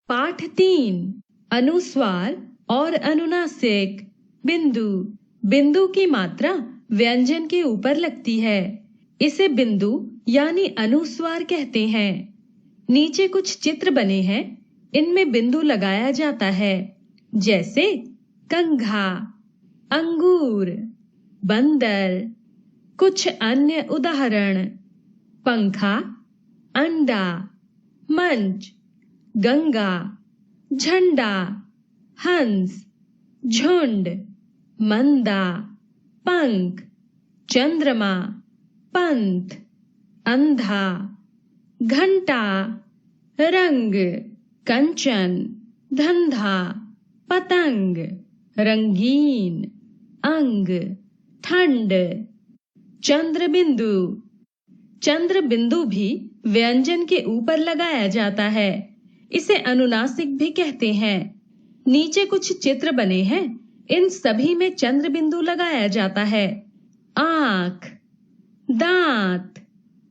पाठ 3 अनुस्वार और अनुनासिक। बिंदु। बिंदु की मात्रा व्यंजन के ऊपर लगती है, इसे बिंदु यानी अनुस्वार कहते हैं। नीचे कुछ चित्र बने हैं, इनमें बिंदु लगाया जाता है, जैसे कंघा, अंगूर, बंदर। कुछ अन्य उदाहरण: पंखा, अंडा, मंच, गंगा, झंडा, हंस, झुंड, मंदा, पंख, चंद्रमा, पंथ, अंधा, घंटा, रंग, कंचन, धंधा, पतंग, रंगीन, अंग, ठंड। चंद्र बिंदु। चंद्र बिंदु भी व्यंजन के ऊपर लगाया जाता है, इसे अनुनासिक भी कहते हैं। नीचे कुछ चित्र बने हैं, इन सभी में चंद्र बिंदु लगाया जाता है। आंख, दांत,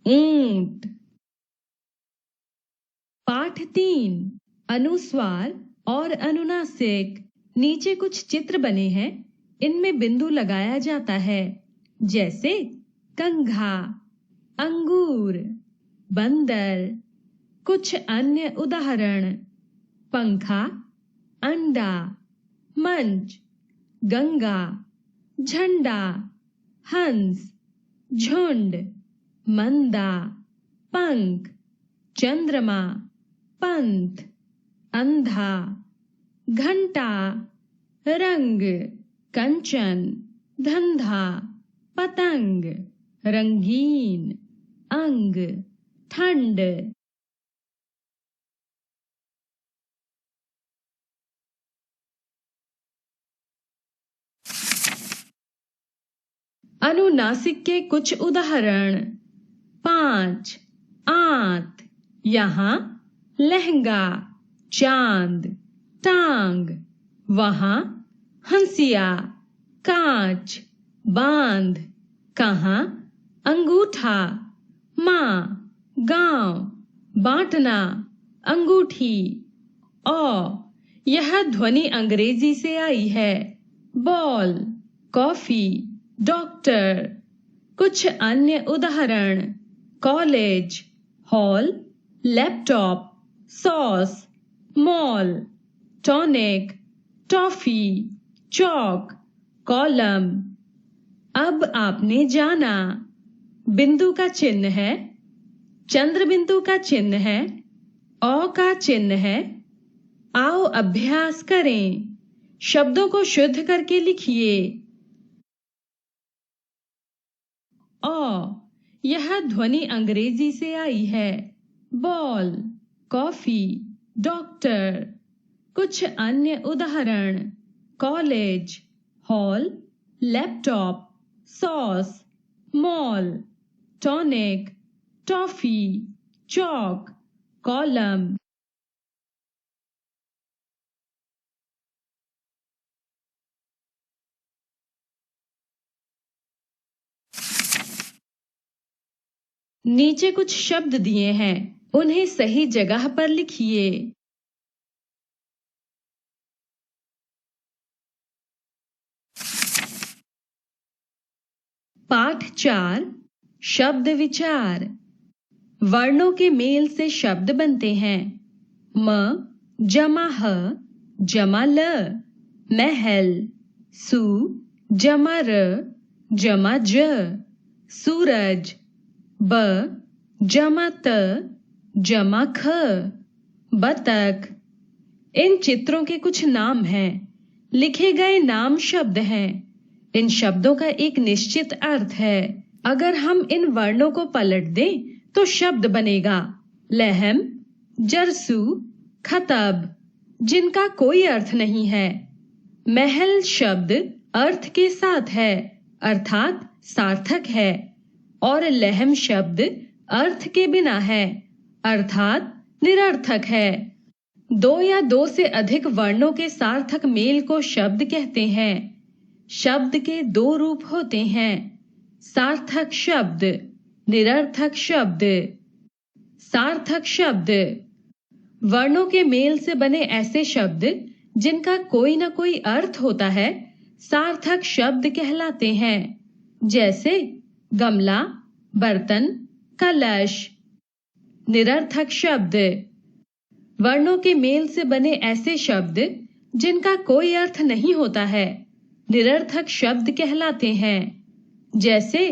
ऊंट। पाठ 3 अनुस्वार और अनुनासिक। नीचे कुछ चित्र बने हैं, इनमें बिंदु लगाया जाता है, जैसे कंघा, अंगूर, बंदर। कुछ अन्य उदाहरण: पंखा, अंडा, मंच, गंगा, झंडा, हंस, झुंड, मंदा, पंख, चंद्रमा, पंथ, अंधा, घंटा, रंग, कंचन, धंधा, पतंग, रंगीन, अंग, ठंड। अनुनासिक के कुछ उदाहरण: 5 आंत, यहाँ लहंगा, चांद, टांग, वहाँ हंसिया, कांच, बांध, कहाँ अंगूठा, माँ, गांव, बांटना, अंगूठी। यह ध्वनि अंग्रेजी से आई है। Ball, coffee, doctor. कुछ अन्य उदाहरण: college, hall, laptop, sauce, mall, tonic, toffee, चौक, कॉलम। अब आपने जाना, बिंदु का चिन्ह है, चंद्र बिंदु का चिन्ह है, औ का चिन्ह है। आओ अभ्यास करें। शब्दों को शुद्ध करके लिखिए। यह ध्वनि अंग्रेजी से आई है। Ball, coffee, doctor. कुछ अन्य उदाहरण: college, hall, laptop, sauce, mall, tonic, toffee, चौक, कॉलम। नीचे कुछ शब्द दिए हैं, उन्हें सही जगह पर लिखिए। पाठ 4 शब्द विचार। वर्णों के मेल से शब्द बनते हैं। म जमा ह जमा ल, महल। सु जमा र जमा ज, सूरज। ब जमा त जमा ख, बतख। इन चित्रों के कुछ नाम हैं। लिखे गए नाम शब्द हैं। इन शब्दों का एक निश्चित अर्थ है। अगर हम इन वर्णों को पलट दें तो शब्द बनेगा लहम, जरसू, खतब, जिनका कोई अर्थ नहीं है। महल शब्द अर्थ के साथ है, अर्थात सार्थक है, और लहम शब्द अर्थ के बिना है, अर्थात निरर्थक है। 2 या 2 से अधिक वर्णों के सार्थक मेल को शब्द कहते हैं। शब्द के 2 रूप होते हैं: सार्थक शब्द, निरर्थक शब्द। सार्थक शब्द वर्णों के मेल से बने ऐसे शब्द जिनका कोई न कोई अर्थ होता है सार्थक शब्द कहलाते हैं। जैसे गमला, बर्तन, कलश। निरर्थक शब्द। वर्णों के मेल से बने ऐसे शब्द जिनका कोई अर्थ नहीं होता है निरर्थक शब्द कहलाते हैं। जैसे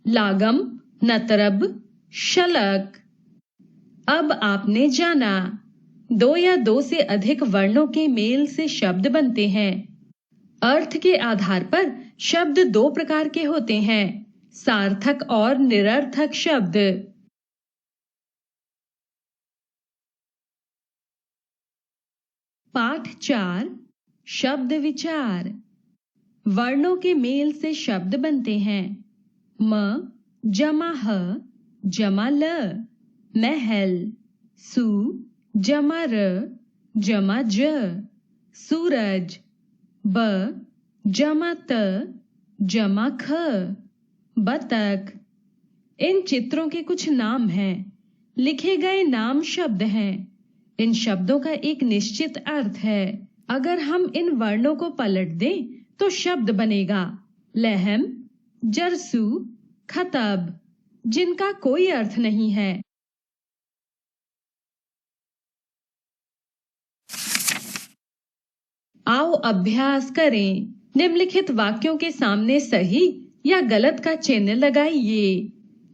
लागम, नतरब, शलक। अब आपने जाना, दो या दो से अधिक वर्णों के मेल से शब्द बनते हैं। अर्थ के आधार पर शब्द दो प्रकार के होते हैं, सार्थक और निरर्थक शब्द। पाठ 4 शब्द विचार। वर्णों के मेल से शब्द बनते हैं। म जमा ह जमा ल, महल। सु जमा र जमा ज, सूरज। ब जमा त जमा ख, बतख। इन चित्रों के कुछ नाम हैं। लिखे गए नाम शब्द हैं। इन शब्दों का एक निश्चित अर्थ है। अगर हम इन वर्णों को पलट दें तो शब्द बनेगा लहम, जरसू, खतब, जिनका कोई अर्थ नहीं है। आओ अभ्यास करें। निम्नलिखित वाक्यों के सामने सही या गलत का चिन्ह लगाइए।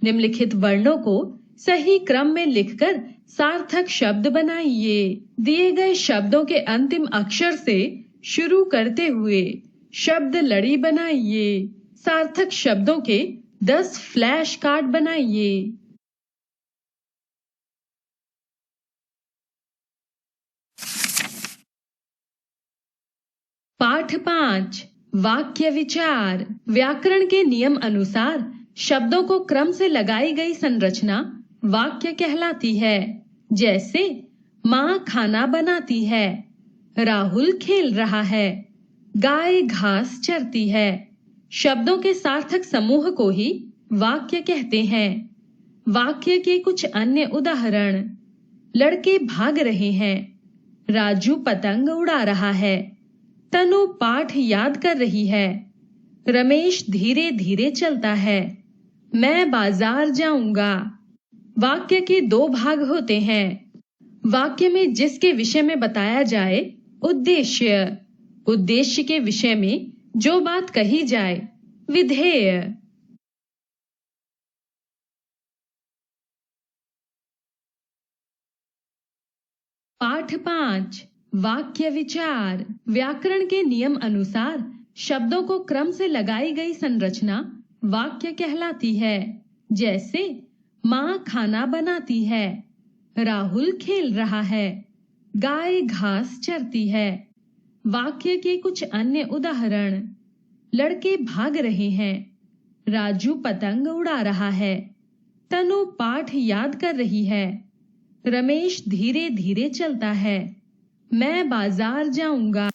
निम्नलिखित वर्णों को सही क्रम में लिखकर सार्थक शब्द बनाइए। दिए गए शब्दों के अंतिम अक्षर से शुरू करते हुए शब्द लड़ी बनाइए। सार्थक शब्दों के 10 फ्लैश कार्ड बनाइए। पाठ 5 वाक्य विचार। व्याकरण के नियम अनुसार शब्दों को क्रम से लगाई गई संरचना वाक्य कहलाती है। जैसे माँ खाना बनाती है, राहुल खेल रहा है, गाय घास चरती है। शब्दों के सार्थक समूह को ही वाक्य कहते हैं। वाक्य के कुछ अन्य उदाहरण। लड़के भाग रहे हैं, राजू पतंग उड़ा रहा है, तनु पाठ याद कर रही है, रमेश धीरे धीरे चलता है, मैं बाजार जाऊंगा। वाक्य के 2 भाग होते हैं। वाक्य में जिसके विषय में बताया जाए उद्देश्य, उद्देश्य के विषय में जो बात कही जाए विधेय। पाठ 5 वाक्य विचार। व्याकरण के नियम अनुसार शब्दों को क्रम से लगाई गई संरचना वाक्य कहलाती है। जैसे माँ खाना बनाती है, राहुल खेल रहा है, गाय घास चरती है। वाक्य के कुछ अन्य उदाहरण। लड़के भाग रहे हैं, राजू पतंग उड़ा रहा है, तनु पाठ याद कर रही है, रमेश धीरे धीरे चलता है, मैं बाजार जाऊंगा।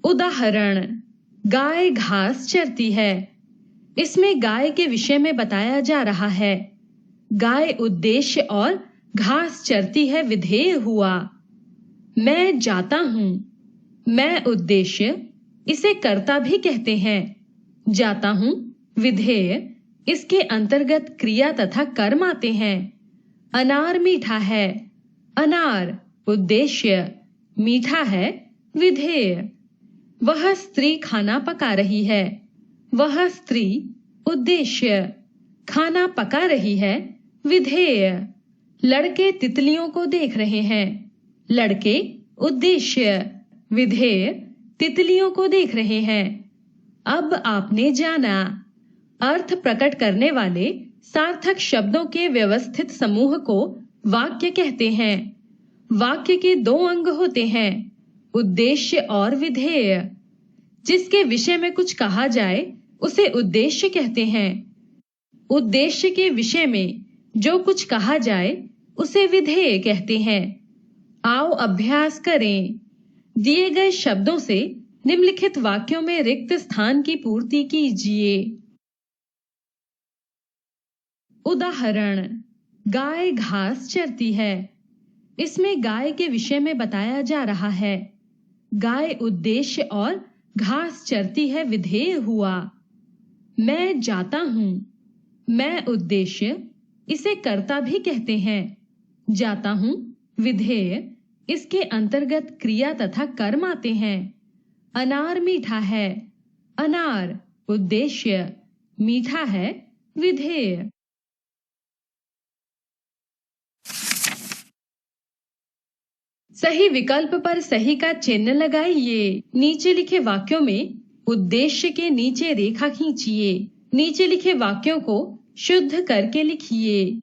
उदाहरण। गाय घास चरती है। इसमें गाय के विषय में बताया जा रहा है। गाय उद्देश्य और घास चरती है विधेय हुआ। मैं जाता हूं, मैं उद्देश्य, इसे कर्ता भी कहते हैं। जाता हूं विधेय, इसके अंतर्गत क्रिया तथा कर्म आते हैं। अनार मीठा है, अनार उद्देश्य, मीठा है विधेय। वह स्त्री खाना पका रही है, वह स्त्री उद्देश्य, खाना पका रही है विधेय। लड़के तितलियों को देख रहे हैं, लड़के उद्देश्य, विधेय, तितलियों को देख रहे हैं। अब आपने जाना, अर्थ प्रकट करने वाले सार्थक शब्दों के व्यवस्थित समूह को वाक्य कहते हैं। वाक्य के 2 अंग होते हैं, उद्देश्य और विधेय। जिसके विषय में कुछ कहा जाए उसे उद्देश्य कहते हैं। उद्देश्य के विषय में जो कुछ कहा जाए उसे विधेय कहते हैं। आओ अभ्यास करें। दिए गए शब्दों से निम्नलिखित वाक्यों में रिक्त स्थान की पूर्ति कीजिए। उदाहरण, गाय घास चरती है। इसमें गाय के विषय में बताया जा रहा है। गाय उद्देश्य और घास चरती है विधेय हुआ। मैं जाता हूँ। मैं उद्देश्य, इसे कर्ता भी कहते हैं। जाता हूँ विधेय, इसके अंतर्गत क्रिया तथा कर्म आते हैं। अनार मीठा है। अनार उद्देश्य, मीठा है विधेय। सही विकल्प पर सही का चिन्ह लगाइए। नीचे लिखे वाक्यों में उद्देश्य के नीचे रेखा खींचिए। नीचे लिखे वाक्यों को शुद्ध करके लिखिए।